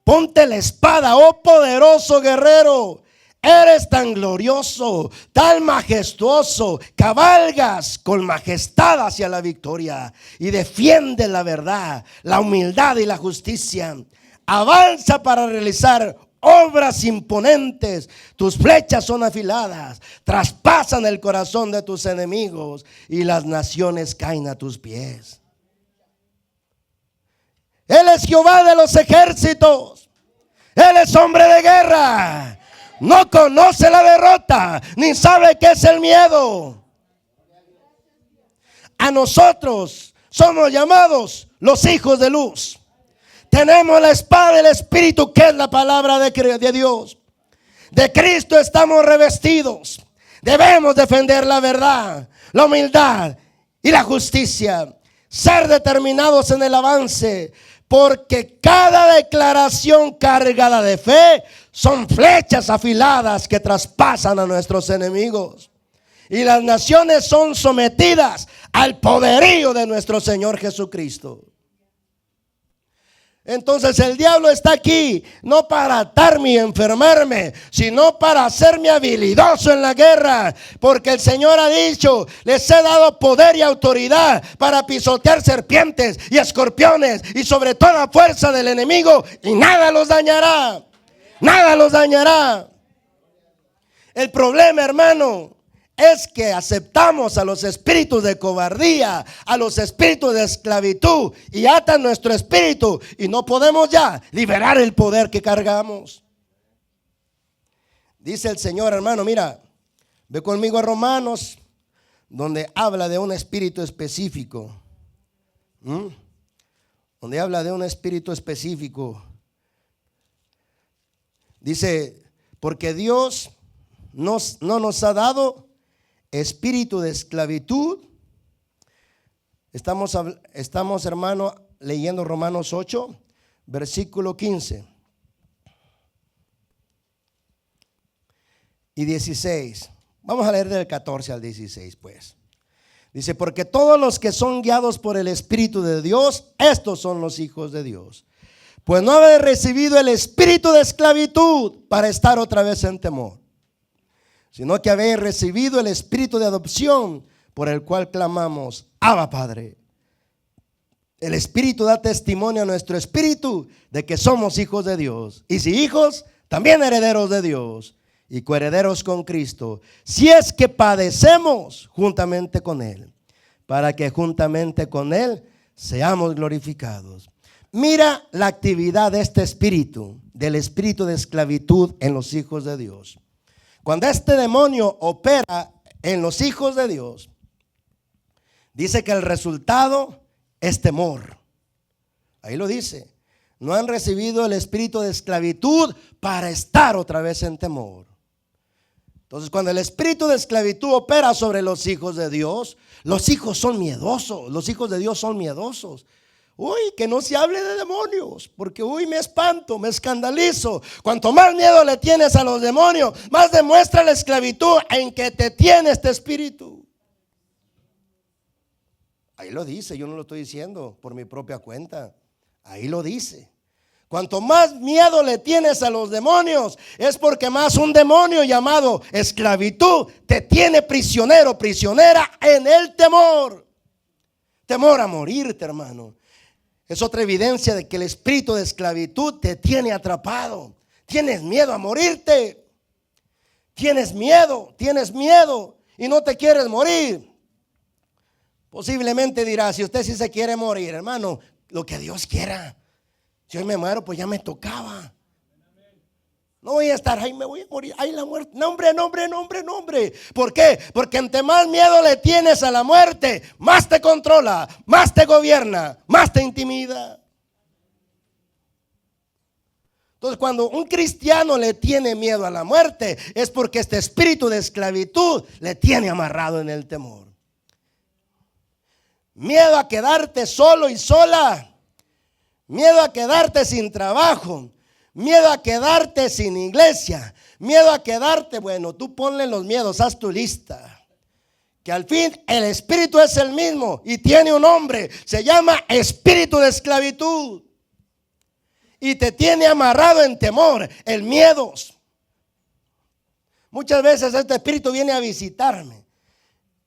ponte la espada, oh poderoso guerrero. Eres tan glorioso, tan majestuoso, cabalgas con majestad hacia la victoria y defiendes la verdad, la humildad y la justicia. Avanza para realizar obras imponentes. Tus flechas son afiladas, traspasan el corazón de tus enemigos y las naciones caen a tus pies. Él es Jehová de los ejércitos. Él es hombre de guerra. No conoce la derrota, ni sabe qué es el miedo. A nosotros somos llamados los hijos de luz. Tenemos la espada del Espíritu, que es la palabra de Dios. De Cristo estamos revestidos. Debemos defender la verdad, la humildad y la justicia. Ser determinados en el avance, porque cada declaración cargada de fe son flechas afiladas que traspasan a nuestros enemigos. Y las naciones son sometidas al poderío de nuestro Señor Jesucristo. Entonces el diablo está aquí no para atarme y enfermarme, sino para hacerme habilidoso en la guerra. Porque el Señor ha dicho: les he dado poder y autoridad para pisotear serpientes y escorpiones y sobre toda fuerza del enemigo, y nada los dañará. Nada los dañará. El problema, hermano, es que aceptamos a los espíritus de cobardía, a los espíritus de esclavitud, y atan nuestro espíritu y no podemos ya liberar el poder que cargamos. Dice el Señor, hermano, mira, ve conmigo a Romanos, donde habla de un espíritu específico. Donde habla de un espíritu específico. Dice: porque Dios no nos ha dado espíritu de esclavitud. Estamos, hermano, leyendo Romanos 8, versículo 15 y 16. Vamos a leer del 14 al 16, pues. Dice, porque todos los que son guiados por el Espíritu de Dios, estos son los hijos de Dios. Pues no habéis recibido el espíritu de esclavitud para estar otra vez en temor, sino que habéis recibido el espíritu de adopción, por el cual clamamos, Abba, Padre. El Espíritu da testimonio a nuestro espíritu de que somos hijos de Dios. Y si hijos, también herederos de Dios y coherederos con Cristo, si es que padecemos juntamente con Él, para que juntamente con Él seamos glorificados. Mira la actividad de este espíritu, del espíritu de esclavitud en los hijos de Dios. Cuando este demonio opera en los hijos de Dios, dice que el resultado es temor. Ahí lo dice. No han recibido el espíritu de esclavitud para estar otra vez en temor. Entonces, cuando el espíritu de esclavitud opera sobre los hijos de Dios, los hijos son miedosos. Los hijos de Dios son miedosos. Uy, que no se hable de demonios, porque me espanto, me escandalizo. Cuanto más miedo le tienes a los demonios, más demuestra la esclavitud en que te tiene este espíritu. Ahí lo dice, yo no lo estoy diciendo por mi propia cuenta. Ahí lo dice. Cuanto más miedo le tienes a los demonios, es porque más un demonio llamado esclavitud te tiene prisionero, prisionera en el temor. Temor a morirte, hermano. Es otra evidencia de que el espíritu de esclavitud te tiene atrapado. Tienes miedo a morirte. Tienes miedo y no te quieres morir. Posiblemente dirá, si usted sí se quiere morir, hermano, lo que Dios quiera. Si hoy me muero, pues ya me tocaba. No voy a estar, ay, me voy a morir, ay, la muerte. No, hombre. ¿Por qué? Porque entre más miedo le tienes a la muerte, más te controla, más te gobierna, más te intimida. Entonces, cuando un cristiano le tiene miedo a la muerte, es porque este espíritu de esclavitud le tiene amarrado en el temor. Miedo a quedarte solo y sola. Miedo a quedarte sin trabajo. Miedo a quedarte sin iglesia. Miedo a quedarte, bueno, tú ponle los miedos, haz tu lista. Que al fin el espíritu es el mismo y tiene un nombre. Se llama espíritu de esclavitud. Y te tiene amarrado en temor, en miedos. Muchas veces este espíritu viene a visitarme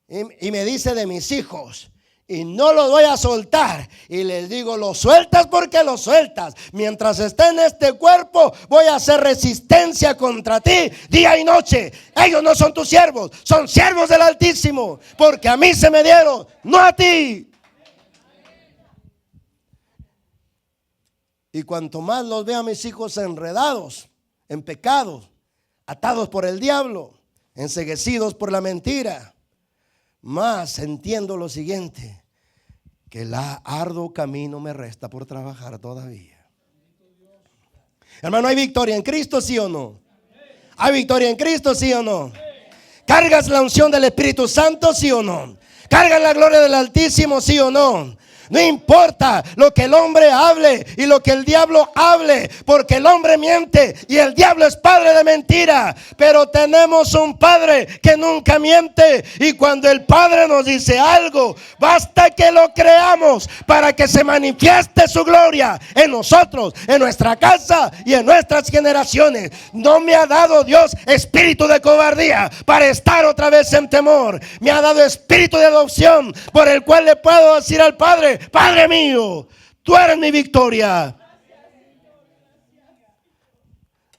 y me dice de mis hijos. Y no lo voy a soltar. Y les digo, lo sueltas porque lo sueltas. Mientras esté en este cuerpo, voy a hacer resistencia contra ti día y noche. Ellos no son tus siervos, son siervos del Altísimo. Porque a mí se me dieron, no a ti. Y cuanto más los veo a mis hijos enredados en pecados, atados por el diablo, enceguecidos por la mentira, más entiendo lo siguiente, que el arduo camino me resta por trabajar todavía. Hermano, ¿hay victoria en Cristo, sí o no? ¿Hay victoria en Cristo, sí o no? ¿Cargas la unción del Espíritu Santo, sí o no? ¿Cargas la gloria del Altísimo, sí o no? No importa lo que el hombre hable y lo que el diablo hable, porque el hombre miente y el diablo es padre de mentira. Pero tenemos un Padre que nunca miente, y cuando el Padre nos dice algo, basta que lo creamos para que se manifieste su gloria en nosotros, en nuestra casa y en nuestras generaciones. No me ha dado Dios espíritu de cobardía para estar otra vez en temor. Me ha dado espíritu de adopción, por el cual le puedo decir al Padre: Padre mío, tú eres mi victoria.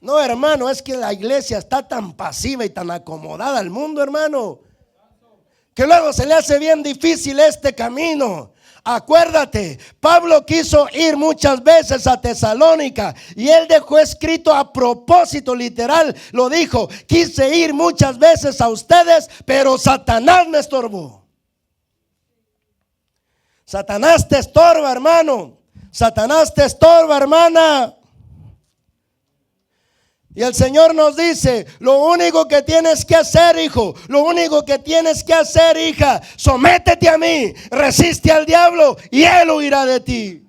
No, hermano, es que la iglesia está tan pasiva y tan acomodada al mundo, hermano, que luego se le hace bien difícil este camino. Acuérdate, Pablo quiso ir muchas veces a Tesalónica y él dejó escrito a propósito, literal, lo dijo: quise ir muchas veces a ustedes, pero Satanás me estorbó. Satanás te estorba, hermano. Satanás te estorba, hermana. Y el Señor nos dice: lo único que tienes que hacer, hijo, lo único que tienes que hacer, hija, sométete a mí, resiste al diablo y él huirá de ti.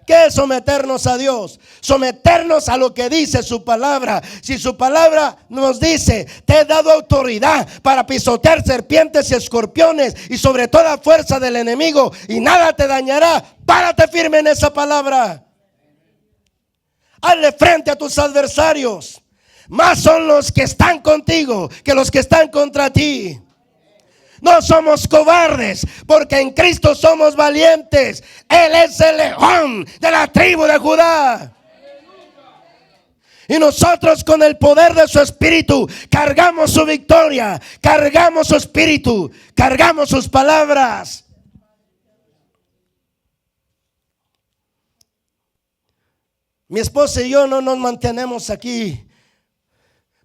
¿Qué es someternos a Dios? Someternos a lo que dice su palabra. Si su palabra nos dice: te he dado autoridad para pisotear serpientes y escorpiones y sobre toda fuerza del enemigo, y nada te dañará, párate firme en esa palabra. Hazle frente a tus adversarios. Más son los que están contigo que los que están contra ti. No somos cobardes, porque en Cristo somos valientes. Él es el león de la tribu de Judá. Y nosotros, con el poder de su espíritu, cargamos su victoria, cargamos su espíritu, cargamos sus palabras. Mi esposa y yo no nos mantenemos aquí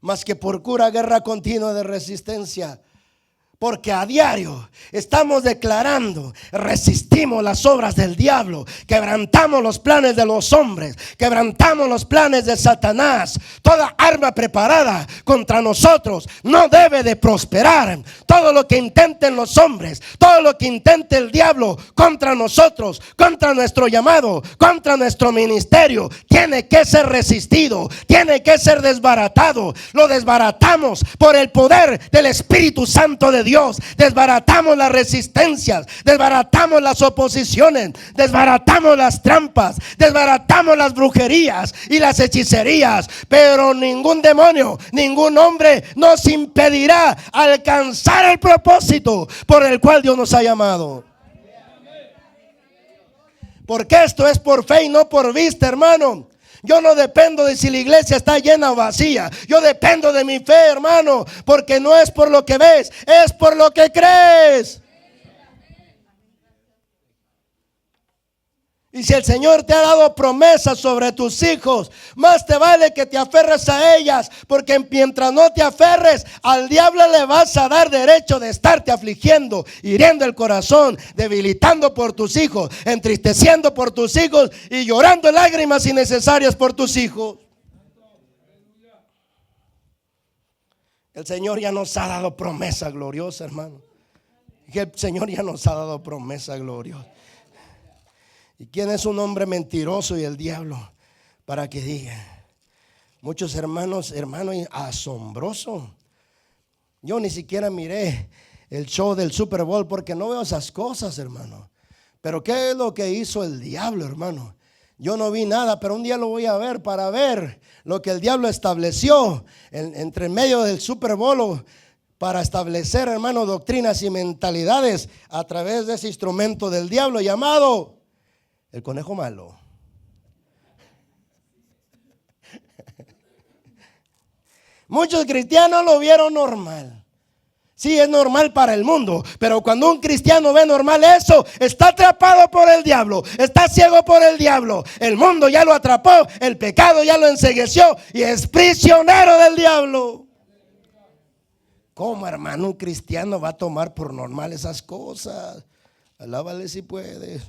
más que por pura guerra continua de resistencia. Porque a diario estamos declarando: resistimos las obras del diablo, quebrantamos los planes de los hombres, quebrantamos los planes de Satanás. Toda arma preparada contra nosotros no debe de prosperar. Todo lo que intenten los hombres, todo lo que intente el diablo contra nosotros, contra nuestro llamado, contra nuestro ministerio, tiene que ser resistido, tiene que ser desbaratado. Lo desbaratamos por el poder del Espíritu Santo de Dios. Desbaratamos las resistencias, desbaratamos las oposiciones, desbaratamos las trampas, desbaratamos las brujerías y las hechicerías. Pero ningún demonio, ningún hombre nos impedirá alcanzar el propósito por el cual Dios nos ha llamado. Porque esto es por fe y no por vista, hermano. Yo no dependo de si la iglesia está llena o vacía. Yo dependo de mi fe, hermano, porque no es por lo que ves, es por lo que crees. Y si el Señor te ha dado promesas sobre tus hijos, más te vale que te aferres a ellas, porque mientras no te aferres, al diablo le vas a dar derecho de estarte afligiendo, hiriendo el corazón, debilitando por tus hijos, entristeciendo por tus hijos y llorando lágrimas innecesarias por tus hijos. El Señor ya nos ha dado promesa gloriosa, hermano. El Señor ya nos ha dado promesa gloriosa. ¿Y quién es un hombre mentiroso y el diablo para que diga? Muchos hermanos, asombroso. Yo ni siquiera miré el show del Super Bowl porque no veo esas cosas, hermano. Pero ¿qué es lo que hizo el diablo, hermano? Yo no vi nada, pero un día lo voy a ver para ver lo que el diablo estableció entre medio del Super Bowl, para establecer, hermano, doctrinas y mentalidades a través de ese instrumento del diablo llamado el conejo malo. Muchos cristianos lo vieron normal. Sí, es normal para el mundo, pero cuando un cristiano ve normal eso, está atrapado por el diablo, está ciego por el diablo. El mundo ya lo atrapó, el pecado ya lo encegueció y es prisionero del diablo. ¿Cómo, hermano, un cristiano va a tomar por normal esas cosas? Alábale si puedes.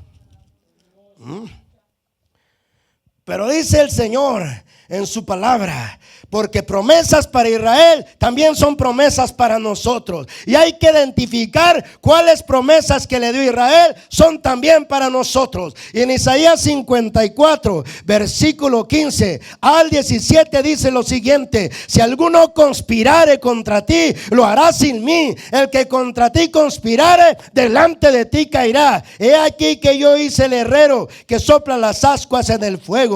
Pero dice el Señor en su palabra: porque promesas para Israel también son promesas para nosotros. Y hay que identificar cuáles promesas que le dio Israel son también para nosotros. Y en Isaías 54, versículo 15 al 17 dice lo siguiente: si alguno conspirare contra ti, lo hará sin mí. El que contra ti conspirare, delante de ti caerá. He aquí que yo hice el herrero que sopla las ascuas en el fuego,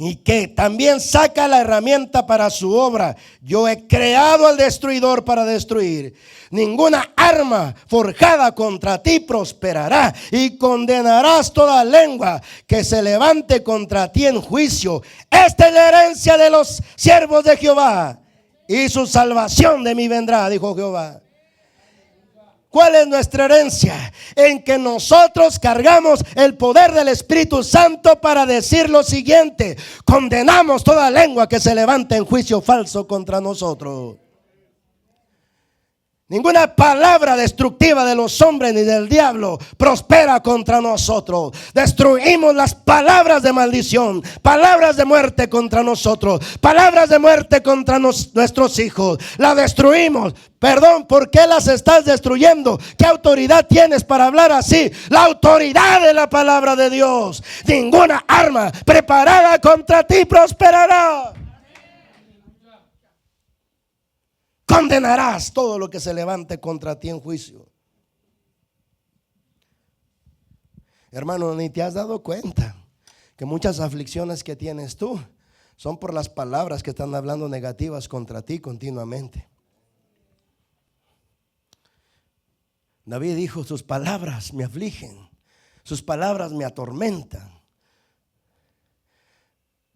y que también saca la herramienta para su obra. Yo he creado al destruidor para destruir. Ninguna arma forjada contra ti prosperará, y condenarás toda lengua que se levante contra ti en juicio. Esta es la herencia de los siervos de Jehová, y su salvación de mí vendrá, dijo Jehová. ¿Cuál es nuestra herencia? En que nosotros cargamos el poder del Espíritu Santo para decir lo siguiente: condenamos toda lengua que se levante en juicio falso contra nosotros. Ninguna palabra destructiva de los hombres ni del diablo prospera contra nosotros. Destruimos las palabras de maldición, palabras de muerte contra nosotros, palabras de muerte contra nuestros hijos. La destruimos. Perdón, ¿por qué las estás destruyendo? ¿Qué autoridad tienes para hablar así? La autoridad de la palabra de Dios. Ninguna arma preparada contra ti prosperará. Condenarás todo lo que se levante contra ti en juicio. Hermano, ni te has dado cuenta que muchas aflicciones que tienes tú son por las palabras que están hablando negativas contra ti continuamente. David dijo: sus palabras me afligen, sus palabras me atormentan.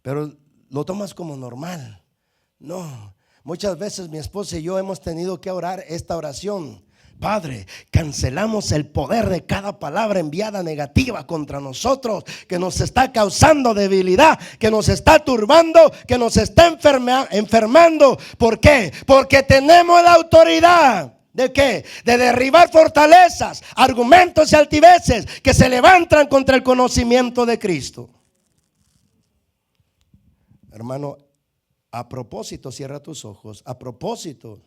Pero lo tomas como normal. No. Muchas veces mi esposa y yo hemos tenido que orar esta oración: Padre, cancelamos el poder de cada palabra enviada negativa contra nosotros, que nos está causando debilidad, que nos está turbando, que nos está enfermando. ¿Por qué? Porque tenemos la autoridad. ¿De qué? De derribar fortalezas, argumentos y altiveces que se levantan contra el conocimiento de Cristo. Hermano, a propósito, cierra tus ojos. A propósito,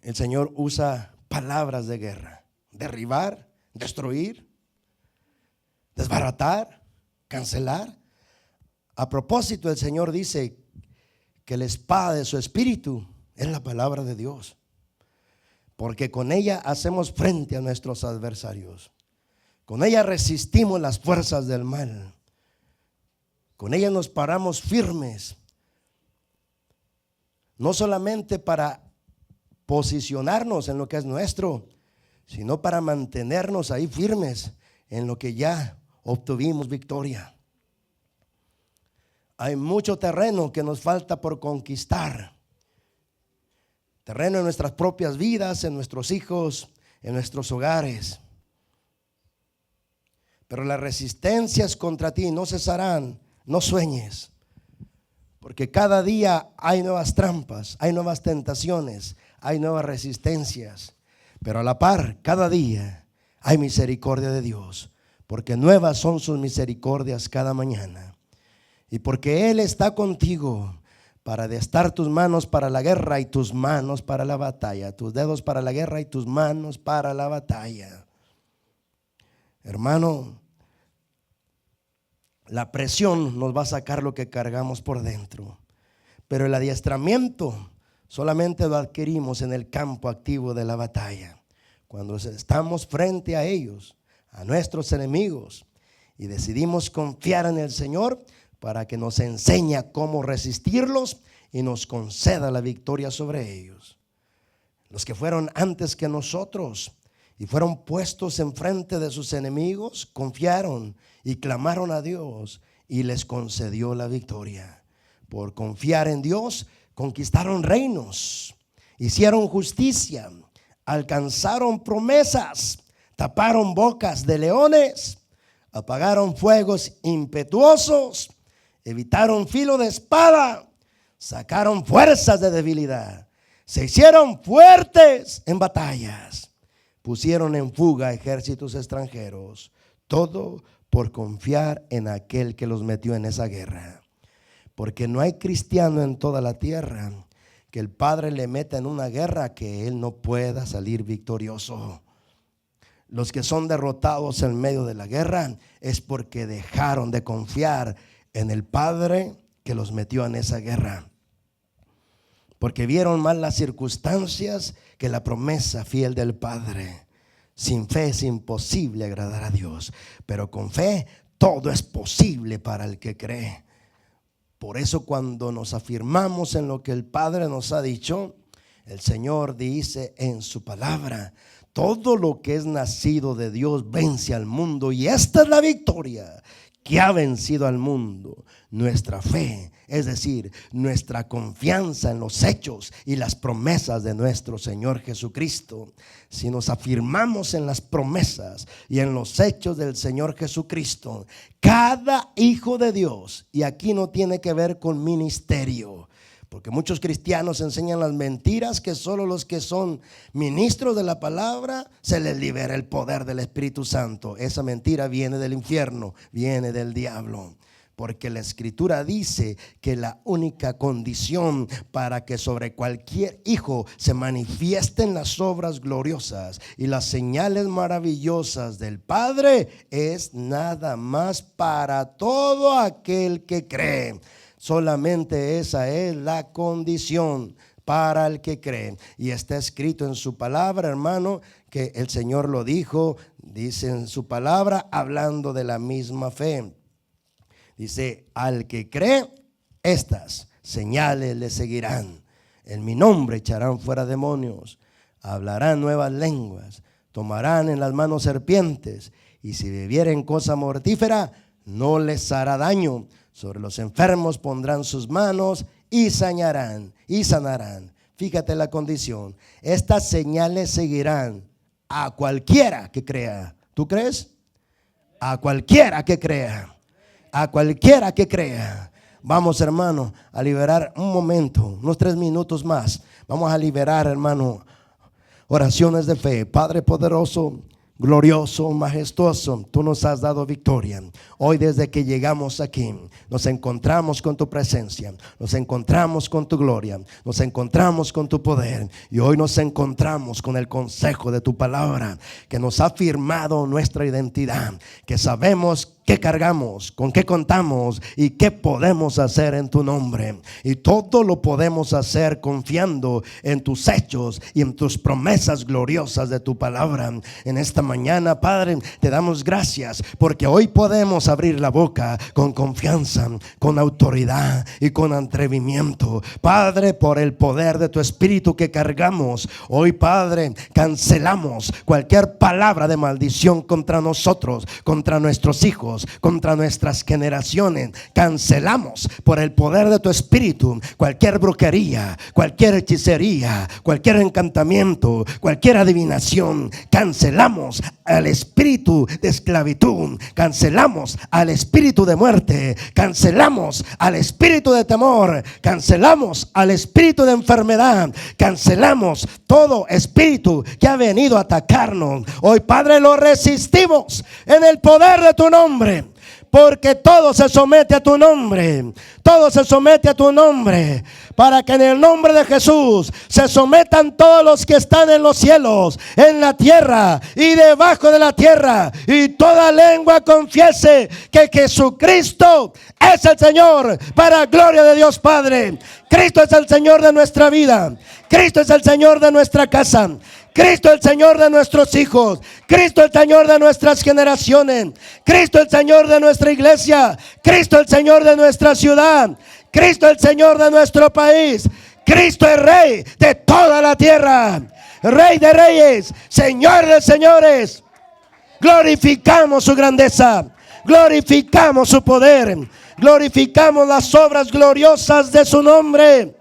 el Señor usa palabras de guerra: derribar, destruir, desbaratar, cancelar. A propósito, el Señor dice que la espada de su espíritu es la palabra de Dios, porque con ella hacemos frente a nuestros adversarios. Con ella resistimos las fuerzas del mal. Con ella nos paramos firmes. No solamente para posicionarnos en lo que es nuestro, sino para mantenernos ahí firmes en lo que ya obtuvimos victoria. Hay mucho terreno que nos falta por conquistar. Terreno en nuestras propias vidas, en nuestros hijos, en nuestros hogares. Pero las resistencias contra ti no cesarán. No sueñes. Porque cada día hay nuevas trampas, hay nuevas tentaciones, hay nuevas resistencias. Pero a la par, cada día hay misericordia de Dios, porque nuevas son sus misericordias cada mañana. Y porque Él está contigo para destar tus manos para la guerra y tus manos para la batalla, tus dedos para la guerra y tus manos para la batalla. Hermano, la presión nos va a sacar lo que cargamos por dentro, pero el adiestramiento solamente lo adquirimos en el campo activo de la batalla, cuando estamos frente a ellos, a nuestros enemigos, y decidimos confiar en el Señor para que nos enseñe cómo resistirlos y nos conceda la victoria sobre ellos. Los que fueron antes que nosotros y fueron puestos enfrente de sus enemigos, confiaron y clamaron a Dios y les concedió la victoria. Por confiar en Dios, conquistaron reinos, hicieron justicia, alcanzaron promesas, taparon bocas de leones, apagaron fuegos impetuosos, evitaron filo de espada, sacaron fuerzas de debilidad, se hicieron fuertes en batallas, pusieron en fuga ejércitos extranjeros, todo por confiar en aquel que los metió en esa guerra. Porque no hay cristiano en toda la tierra que el Padre le meta en una guerra que él no pueda salir victorioso. Los que son derrotados en medio de la guerra es porque dejaron de confiar en el Padre que los metió en esa guerra. Porque vieron más las circunstancias que la promesa fiel del Padre. Sin fe es imposible agradar a Dios, pero con fe todo es posible para el que cree. Por eso cuando nos afirmamos en lo que el Padre nos ha dicho, el Señor dice en su palabra: todo lo que es nacido de Dios vence al mundo, y esta es la victoria que ha vencido al mundo, nuestra fe, es decir, nuestra confianza en los hechos y las promesas de nuestro Señor Jesucristo. Si nos afirmamos en las promesas y en los hechos del Señor Jesucristo, cada hijo de Dios, y aquí no tiene que ver con ministerio, Porque muchos cristianos enseñan las mentiras, que solo los que son ministros de la palabra se les libera el poder del Espíritu Santo. Esa mentira viene del infierno, viene del diablo. Porque la Escritura dice que la única condición para que sobre cualquier hijo se manifiesten las obras gloriosas y las señales maravillosas del Padre es nada más para todo aquel que cree. Solamente esa es la condición para el que cree. Y está escrito en su palabra, hermano, que el Señor lo dijo, dice en su palabra, hablando de la misma fe. Dice, al que cree, estas señales le seguirán. En mi nombre echarán fuera demonios, hablarán nuevas lenguas, tomarán en las manos serpientes, y si bebieren cosa mortífera, no les hará daño. Sobre los enfermos pondrán sus manos y sanarán. Fíjate la condición. Estas señales seguirán a cualquiera que crea. ¿Tú crees? A cualquiera que crea. A cualquiera que crea. Vamos, hermano, a liberar un momento, unos 3 minutos más. Vamos a liberar, hermano, oraciones de fe. Padre poderoso, glorioso, majestuoso, tú nos has dado victoria. Hoy desde que llegamos aquí, nos encontramos con tu presencia, nos encontramos con tu gloria, nos encontramos con tu poder. Y hoy nos encontramos con el consejo de tu palabra, que nos ha firmado nuestra identidad, que sabemos qué cargamos, con qué contamos y qué podemos hacer en tu nombre. Y todo lo podemos hacer confiando en tus hechos y en tus promesas gloriosas de tu palabra. En esta mañana, Padre, te damos gracias porque hoy podemos abrir la boca con confianza, con autoridad y con atrevimiento. Padre, por el poder de tu Espíritu que cargamos, hoy, Padre, cancelamos cualquier palabra de maldición contra nosotros, contra nuestros hijos, contra nuestras generaciones. Cancelamos por el poder de tu Espíritu cualquier brujería, cualquier hechicería, cualquier encantamiento, cualquier adivinación. Cancelamos al espíritu de esclavitud, cancelamos al espíritu de muerte, cancelamos al espíritu de temor, cancelamos al espíritu de enfermedad, cancelamos todo espíritu que ha venido a atacarnos. Hoy, Padre, lo resistimos en el poder de tu nombre. Porque todo se somete a tu nombre. Todo se somete a tu nombre. Para que en el nombre de Jesús se sometan todos los que están en los cielos, en la tierra y debajo de la tierra. Y toda lengua confiese que Jesucristo es el Señor, para gloria de Dios Padre. Cristo es el Señor de nuestra vida. Cristo es el Señor de nuestra casa. Cristo el Señor de nuestros hijos. Cristo el Señor de nuestras generaciones. Cristo el Señor de nuestra iglesia. Cristo el Señor de nuestra ciudad. Cristo el Señor de nuestro país. Cristo es Rey de toda la tierra. Rey de reyes, Señor de señores. Glorificamos su grandeza. Glorificamos su poder. Glorificamos las obras gloriosas de su nombre.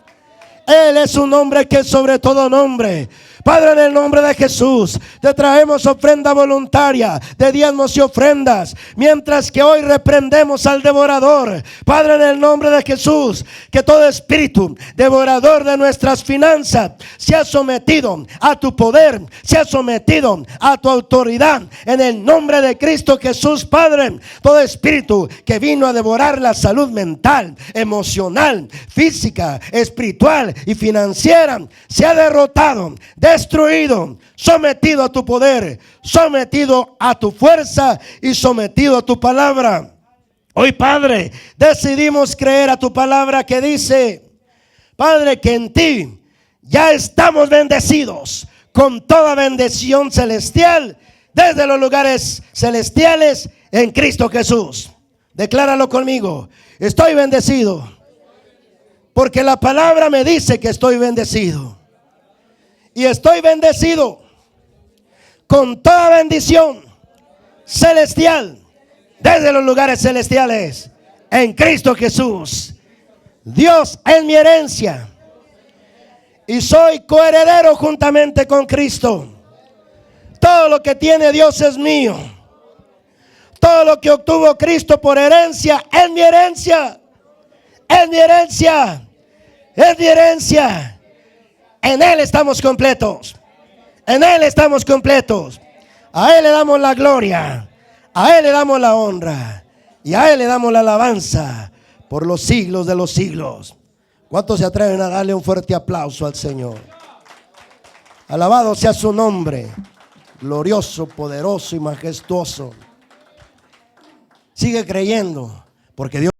Él es un nombre que es sobre todo nombre. Padre, en el nombre de Jesús, te traemos ofrenda voluntaria de diezmos y ofrendas, mientras que hoy reprendemos al devorador. Padre, en el nombre de Jesús, que todo espíritu devorador de nuestras finanzas sea sometido a tu poder, sea sometido a tu autoridad. En el nombre de Cristo Jesús, Padre, todo espíritu que vino a devorar la salud mental, emocional, física, espiritual y financiera, sea derrotado, destruido, sometido a tu poder, sometido a tu fuerza y sometido a tu palabra. Hoy, Padre, decidimos creer a tu palabra que dice, Padre, que en ti ya estamos bendecidos con toda bendición celestial desde los lugares celestiales en Cristo Jesús. Decláralo conmigo: estoy bendecido, porque la palabra me dice que estoy bendecido. Y estoy bendecido con toda bendición celestial desde los lugares celestiales en Cristo Jesús. Dios es mi herencia y soy coheredero juntamente con Cristo. Todo lo que tiene Dios es mío. Todo lo que obtuvo Cristo por herencia es mi herencia. Es mi herencia. Es mi herencia. En Él estamos completos. En Él estamos completos. A Él le damos la gloria. A Él le damos la honra. Y a Él le damos la alabanza por los siglos de los siglos. ¿Cuántos se atreven a darle un fuerte aplauso al Señor? Alabado sea su nombre. Glorioso, poderoso y majestuoso. Sigue creyendo, porque Dios